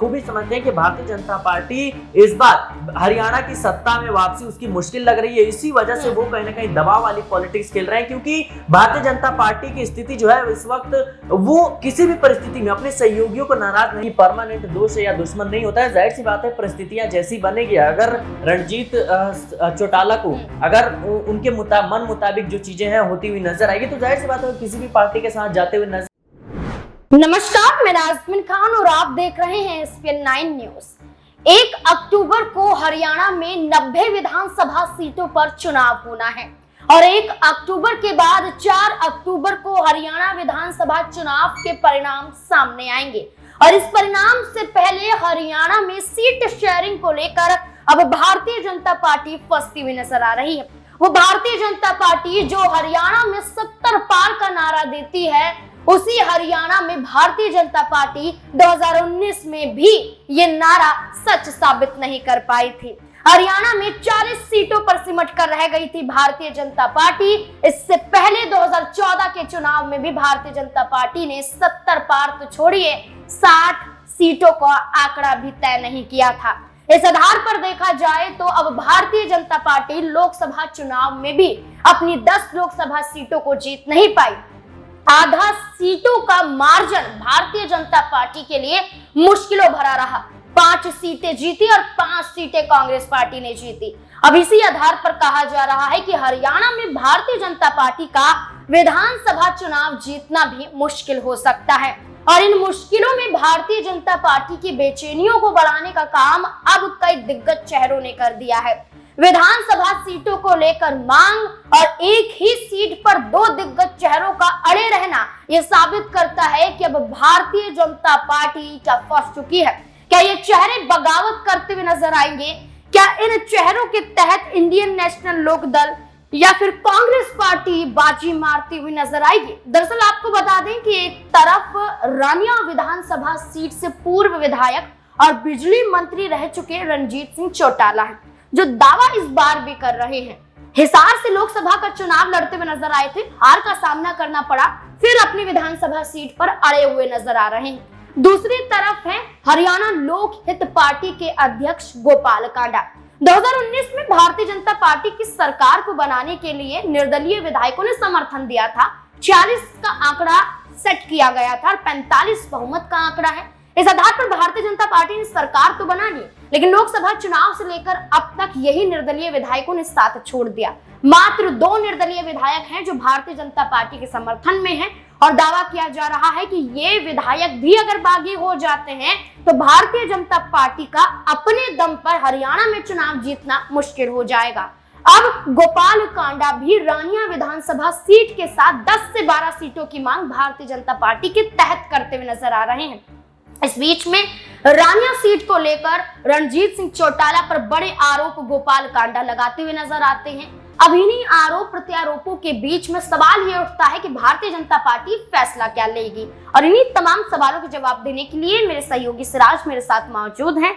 बखूबी समझते हैं कि भारतीय जनता पार्टी इस बार हरियाणा की सत्ता में वापसी उसकी मुश्किल लग रही है। इसी वजह से वो कहीं ना कहीं दबाव वाली पॉलिटिक्स खेल रहे हैं, क्योंकि भारतीय जनता पार्टी की स्थिति जो है इस वक्त वो किसी भी परिस्थिति में अपने सहयोगियों को नाराज नहीं, परमानेंट दोस्त या दुश्मन नहीं होता है। जाहिर सी बात है परिस्थितियां जैसी बनेगी, अगर रणजीत चौटाला को अगर उनके मन मुताबिक जो चीजें हैं होती हुई नजर आएगी, तो जाहिर सी बात है किसी भी पार्टी के साथ जाते हुए नजर। नमस्कार, मैं नाज़मीन खान और आप देख रहे हैं SPN 9 न्यूज। 1 अक्टूबर को हरियाणा में 90 विधानसभा सीटों पर चुनाव होना है और 1 अक्टूबर के बाद 4 अक्टूबर को हरियाणा विधानसभा चुनाव के परिणाम सामने आएंगे। और इस परिणाम से पहले हरियाणा में सीट शेयरिंग को लेकर अब भारतीय जनता पार्टी फंसती हुई नजर आ रही है। वो भारतीय जनता पार्टी जो हरियाणा में 70 पार का नारा देती है, उसी हरियाणा में भारतीय जनता पार्टी 2019 में भी ये नारा सच साबित नहीं कर पाई थी। हरियाणा में 40 सीटों पर सिमट कर रह गई थी भारतीय जनता पार्टी। इससे पहले 2014 के चुनाव में भी भारतीय जनता पार्टी ने 70 पार तो छोड़िए 60 सीटों का आंकड़ा भी तय नहीं किया था। इस आधार पर देखा जाए तो अब भारतीय जनता पार्टी लोकसभा चुनाव में भी अपनी 10 लोकसभा सीटों को जीत नहीं पाई। आधा सीटों का मार्जिन भारतीय जनता पार्टी के लिए मुश्किलों भरा रहा। 5 सीटें जीती और 5 सीटें कांग्रेस पार्टी ने जीती। अब इसी आधार पर कहा जा रहा है कि हरियाणा में भारतीय जनता पार्टी का विधानसभा चुनाव जीतना भी मुश्किल हो सकता है। और इन मुश्किलों में भारतीय जनता पार्टी की बेचैनियों को बढ़ाने का काम अब कई दिग्गज चेहरों ने कर दिया है। विधानसभा सीटों को लेकर मांग और एक ही सीट पर 2 दिग्गज चेहरों का अड़े रहना यह साबित करता है कि अब भारतीय जनता पार्टी क्या फंस चुकी है। क्या ये चेहरे बगावत करते हुए नजर आएंगे? क्या इन चेहरों के तहत इंडियन नेशनल लोक दल या फिर कांग्रेस पार्टी बाजी मारती हुई नजर आएगी? दरअसल आपको बता दें कि एक तरफ रानिया विधानसभा सीट से पूर्व विधायक और बिजली मंत्री रह चुके रणजीत सिंह चौटाला है, जो दावा इस बार भी कर रहे हैं। हिसार से लोकसभा का चुनाव लड़ते हुए नजर आए थे, हार का सामना करना पड़ा, फिर अपनी विधानसभा सीट पर अड़े हुए नजर आ रहे हैं। दूसरी तरफ है हरियाणा लोक हित पार्टी के अध्यक्ष गोपाल कांडा। 2019 में भारतीय जनता पार्टी की सरकार को बनाने के लिए निर्दलीय विधायकों ने समर्थन दिया था। 40 का आंकड़ा सेट किया गया था और 45 बहुमत का आंकड़ा है। इस आधार पर भारतीय जनता पार्टी ने सरकार तो बना ली, लेकिन लोकसभा चुनाव से लेकर अब तक यही निर्दलीय विधायकों ने साथ छोड़ दिया। मात्र 2 निर्दलीय विधायक हैं जो भारतीय जनता पार्टी के समर्थन में हैं और दावा किया जा रहा है कि ये विधायक भी अगर बागी हो जाते हैं तो भारतीय जनता पार्टी का अपने दम पर हरियाणा में चुनाव जीतना मुश्किल हो जाएगा। अब गोपाल कांडा भी रानिया विधानसभा सीट के साथ 10 से 12 सीटों की मांग भारतीय जनता पार्टी के तहत करते हुए नजर आ रहे हैं। इस बीच में रानिया सीट को लेकर रणजीत सिंह चौटाला पर बड़े आरोप गोपाल कांडा लगाते हुए नजर आते हैं। अब इन्हीं आरोप प्रत्यारोपों के बीच में सवाल ये उठता है कि भारतीय जनता पार्टी फैसला क्या लेगी। और इन्हीं तमाम सवालों के जवाब देने के लिए मेरे सहयोगी सिराज मेरे साथ मौजूद हैं।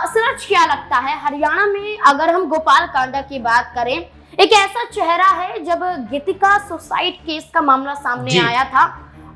सिराज, क्या लगता है हरियाणा में अगर हम गोपाल कांडा की बात करें, एक ऐसा चेहरा है जब गीतिका सुसाइड केस का मामला सामने आया था,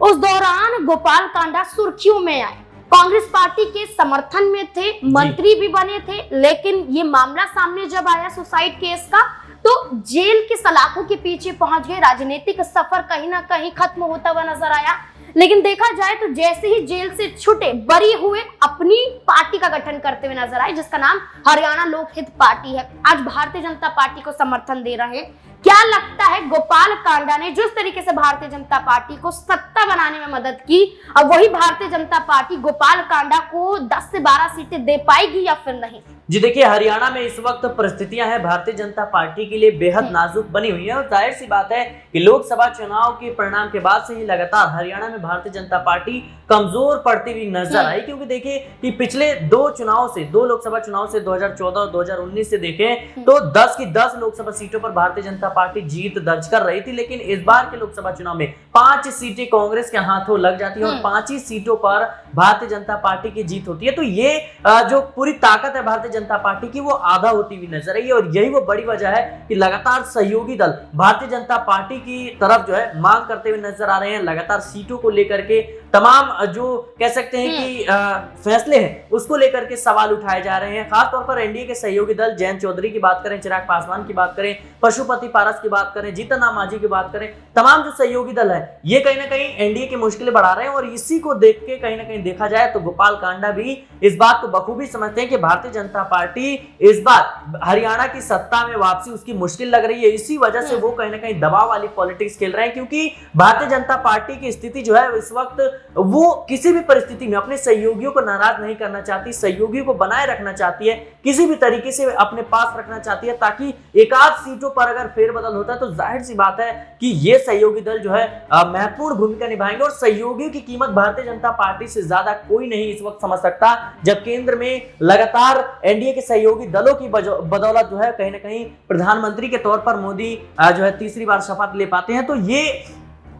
उस दौरान गोपाल कांडा सुर्खियों में आए, कांग्रेस पार्टी के समर्थन में थे, मंत्री भी बने थे, लेकिन ये मामला सामने जब आया सुसाइड केस का तो जेल के सलाखों के पीछे पहुंच गए। राजनीतिक सफर कहीं ना कहीं खत्म होता हुआ नजर आया। लेकिन देखा जाए तो जैसे ही जेल से छूटे, बरी हुए, अपनी पार्टी का गठन करते हुए नजर आए, जिसका नाम हरियाणा लोक हित पार्टी है। आज भारतीय जनता पार्टी को समर्थन दे रहे हैं। क्या लगता है गोपाल कांडा ने जिस तरीके से भारतीय जनता पार्टी को सत्ता बनाने में मदद की, अब वही भारतीय जनता पार्टी गोपाल कांडा को 10 से 12 सीटें दे पाएगी या फिर नहीं? जी देखिए, हरियाणा में इस वक्त परिस्थितियां हैं भारतीय जनता पार्टी के लिए बेहद नाजुक बनी हुई है और जाहिर सी बात है कि लोकसभा चुनाव के परिणाम के बाद से ही लगातार हरियाणा में भारतीय जनता पार्टी कमजोर पड़ती हुई नजर आई। क्योंकि देखिए कि पिछले 2 लोकसभा चुनाव से 2014 और 2019 से देखें तो 10 की 10 लोकसभा सीटों पर भारतीय जनता पार्टी जीत दर्ज कर रही थी, लेकिन इस बार के लोकसभा चुनाव में 5 सीटें कांग्रेस के हाथों लग जाती है और 5 ही सीटों पर भारतीय जनता पार्टी की जीत होती है। तो ये जो पूरी ताकत है भारतीय जनता पार्टी की, वो आधा होती हुई नजर आई है और यही वो बड़ी वजह है कि लगातार सहयोगी दल भारतीय जनता पार्टी की तरफ जो है मांग करते हुए नजर आ रहे हैं। लगातार सीटों को लेकर के तमाम जो कह सकते हैं कि फैसले हैं उसको लेकर के सवाल उठाए जा रहे हैं। खासतौर पर एनडीए के सहयोगी दल जयंत चौधरी की बात करें, चिराग पासवान की बात करें, पशुपति पारस की बात करें, जीतन राम मांझी की बात करें, तमाम जो सहयोगी दल है ये कहीं ना कहीं एनडीए की मुश्किलें बढ़ा रहे हैं। और इसी को देख के कहीं ना कहीं देखा जाए तो गोपाल कांडा भी इस बात को बखूबी समझते हैं कि भारतीय जनता पार्टी इस बार हरियाणा की सत्ता में वापसी उसकी मुश्किल लग रही है। इसी वजह से वो कहीं ना कहीं दबाव वाली पॉलिटिक्स खेल रहे हैं, क्योंकि भारतीय जनता पार्टी की स्थिति जो है इस वक्त वो किसी भी परिस्थिति में अपने सहयोगियों को नाराज नहीं करना चाहती, सहयोगियों को बनाए रखना चाहती है, किसी भी तरीके से अपने पास रखना चाहती है, ताकि एकाध सीटों पर अगर फेरबदल होता है तो जाहिर सी बात है कि ये सहयोगी दल जो है महत्वपूर्ण भूमिका निभाएंगे। और सहयोगियों की कीमत भारतीय जनता पार्टी से ज्यादा कोई नहीं इस वक्त समझ सकता, जब केंद्र में लगातार एनडीए के सहयोगी दलों की बदौलत जो है कहीं ना कहीं प्रधानमंत्री के तौर पर मोदी जो है तीसरी बार शपथ ले पाते हैं। तो ये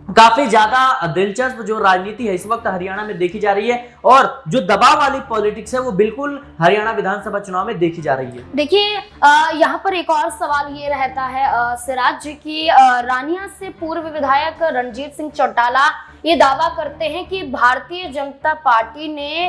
काफी ज्यादा दिलचस्प जो राजनीति है इस वक्त हरियाणा में देखी जा रही है और जो दबाव वाली पॉलिटिक्स है वो बिल्कुल हरियाणा विधानसभा चुनाव में देखी जा रही है। देखिए यहाँ पर एक और सवाल ये रहता है सिराज जी की, रानिया से पूर्व विधायक रणजीत सिंह चौटाला ये दावा करते हैं कि भारतीय जनता पार्टी ने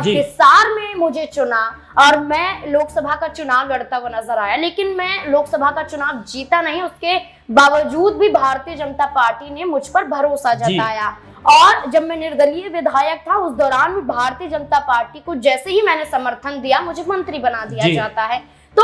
हिसार में मुझे चुना और मैं लोकसभा का चुनाव लड़ता हुआ नजर आया, लेकिन मैं लोकसभा का चुनाव जीता नहीं, उसके बावजूद भी भारतीय जनता पार्टी ने मुझ पर भरोसा जताया। और जब मैं निर्दलीय विधायक था उस दौरान भी भारतीय जनता पार्टी को जैसे ही मैंने समर्थन दिया मुझे मंत्री बना दिया जाता है। तो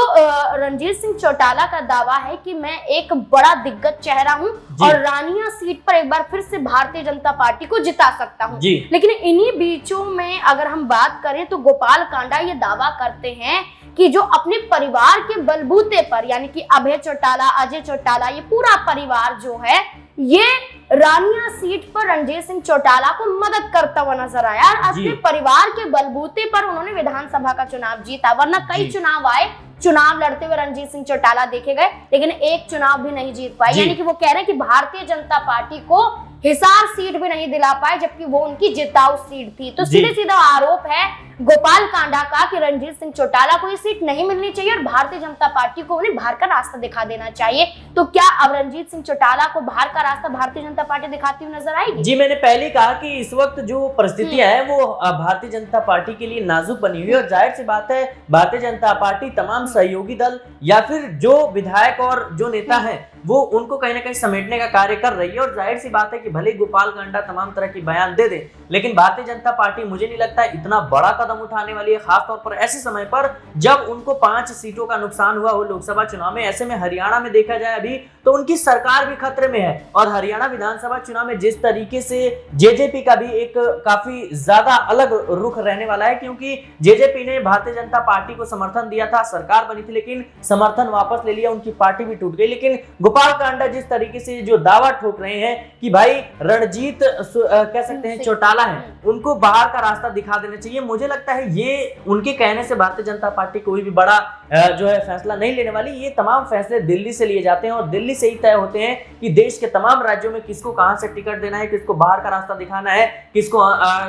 रणजीत सिंह चौटाला का दावा है कि मैं एक बड़ा दिग्गज चेहरा हूं और रानिया सीट पर एक बार फिर से भारतीय जनता पार्टी को जिता सकता हूं। लेकिन इन्हीं बीचों में अगर हम बात करें तो गोपाल कांडा ये दावा करते हैं कि जो अपने परिवार के बलबूते पर, यानी कि अभय चौटाला, अजय चौटाला, ये पूरा परिवार जो है ये रानिया सीट पर रणजीत सिंह चौटाला को मदद करता हुआ नजर आया। अपने परिवार के बलबूते पर उन्होंने विधानसभा का चुनाव जीता, वरना कई चुनाव आए, चुनाव लड़ते हुए रणजीत सिंह चौटाला देखे गए लेकिन एक चुनाव भी नहीं जीत पाए। यानी कि वो कह रहे हैं कि भारतीय जनता पार्टी को हिसार सीट भी नहीं दिला पाए, जबकि वो उनकी जिताऊ सीट थी। तो सीधे सीधा आरोप है गोपाल कांडा का कि रणजीत सिंह चौटाला को ये सीट नहीं मिलनी चाहिए और भारतीय जनता पार्टी को उन्हें बाहर का रास्ता दिखा देना चाहिए। तो क्या अब रणजीत सिंह चौटाला को बाहर का रास्ता भारतीय जनता पार्टी दिखाती हुई नजर आएगी? जी, मैंने पहले कहा कि इस वक्त जो परिस्थितियां हैं वो भारतीय जनता पार्टी के लिए नाजुक बनी हुई है और जाहिर सी बात है भारतीय जनता पार्टी तमाम सहयोगी दल या फिर जो विधायक और जो नेता हैं वो उनको कहीं ना कहीं समेटने का कार्य कर रही है। और जाहिर सी बात है कि भले गोपाल कांडा तमाम तरह की बयान दे दे, लेकिन भारतीय जनता पार्टी मुझे नहीं लगता इतना बड़ा कदम उठाने वाली है, खासतौर पर ऐसे समय पर जब उनको 5 सीटों का नुकसान हुआ हो लोकसभा चुनाव में। ऐसे में हरियाणा में देखा जाए अभी तो उनकी सरकार भी खतरे में है और हरियाणा विधानसभा चुनाव में जिस तरीके से जेजेपी का भी एक काफी ज्यादा अलग रुख रहने वाला है, क्योंकि जेजेपी ने भारतीय जनता पार्टी को समर्थन दिया था, सरकार बनी थी, लेकिन समर्थन वापस ले लिया, उनकी पार्टी भी टूट गई। लेकिन गोपाल कांडा जिस तरीके से जो दावा ठोक रहे हैं कि भाई रणजीत कह सकते हैं चौटाला है, उनको बाहर का रास्ता दिखा देना चाहिए, मुझे लगता है ये उनके कहने से भारतीय जनता पार्टी कोई भी बड़ा जो है फैसला नहीं लेने वाली। ये तमाम फैसले दिल्ली से लिए जाते हैं और दिल्ली से ही तय होते हैं कि देश के तमाम राज्यों में किसको कहां से टिकट देना है, किसको बाहर का रास्ता दिखाना है, किसको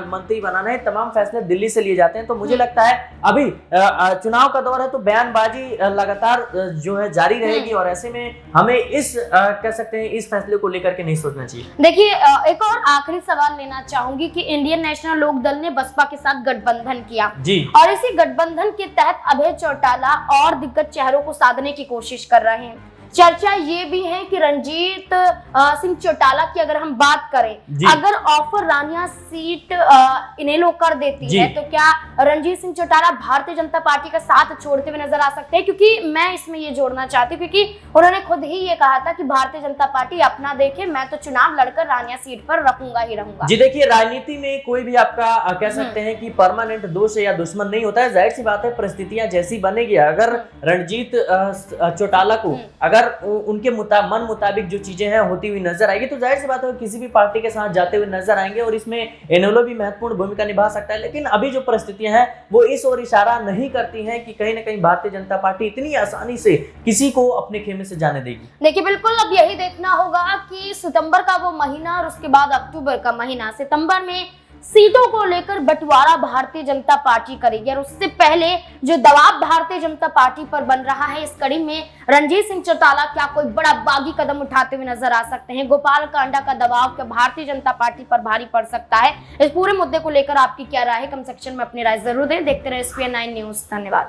मंत्री बनाना है, तमाम फैसले दिल्ली से लिए जाते हैं। तो मुझे लगता है अभी चुनाव का दौर है तो बयानबाजी लगातार जो है जारी रहेगी और ऐसे में हमें इस कह सकते हैं इस फैसले को लेकर के नहीं सोचना चाहिए। देखिए एक और आखिरी सवाल लेना चाहूंगी कि इंडियन नेशनल लोक दल ने बसपा के साथ गठबंधन किया जी, और इसी गठबंधन के तहत अभय चौटाला और दिग्गज चेहरों को साधने की कोशिश कर रहे हैं। चर्चा ये भी है कि रणजीत सिंह चौटाला की अगर हम बात करें, अगर ऑफर रानिया सीट इनेलो कर देती है तो क्या रणजीत सिंह चौटाला भारतीय जनता पार्टी का साथ छोड़ते हुए नजर आ सकते हैं? क्योंकि मैं इसमें ये जोड़ना चाहती हूँ क्योंकि उन्होंने खुद ही ये कहा था कि भारतीय जनता पार्टी अपना देखे, मैं तो चुनाव लड़कर रानिया सीट पर रहूंगा ही रहूंगा। जी देखिए, राजनीति में कोई भी आपका कह सकते हैं कि परमानेंट दोस्त या दुश्मन नहीं होता है। जाहिर सी बात है परिस्थितियां जैसी बनेगी, अगर रणजीत चौटाला को अगर अगर उनके मन मुताबिक जो चीजें हैं होती हुई नजर आएगी तो जाहिर सी बात है किसी भी पार्टी के साथ जाते हुए नजर आएंगे और इसमें इनेलो भी महत्वपूर्ण भूमिका निभा सकता है। लेकिन अभी जो परिस्थितियां हैं वो इस ओर इशारा नहीं करती हैं कि कहीं ना कहीं भारतीय जनता पार्टी इतनी आसानी से किसी को अपने खेमे से जाने देगी। देखिए बिल्कुल अब यही देखना होगा कि सितंबर का वो महीना और उसके बाद अक्टूबर का महीना, सितंबर में सीटों को लेकर बंटवारा भारतीय जनता पार्टी करेगी और उससे पहले जो दबाव भारतीय जनता पार्टी पर बन रहा है, इस कड़ी में रणजीत सिंह चौटाला क्या कोई बड़ा बागी कदम उठाते हुए नजर आ सकते हैं? गोपाल कांडा का दबाव क्या भारतीय जनता पार्टी पर भारी पड़ सकता है? इस पूरे मुद्दे को लेकर आपकी क्या राय है? कमेंट सेक्शन में अपनी राय जरूर दें। देखते रहे SPN9 न्यूज। धन्यवाद।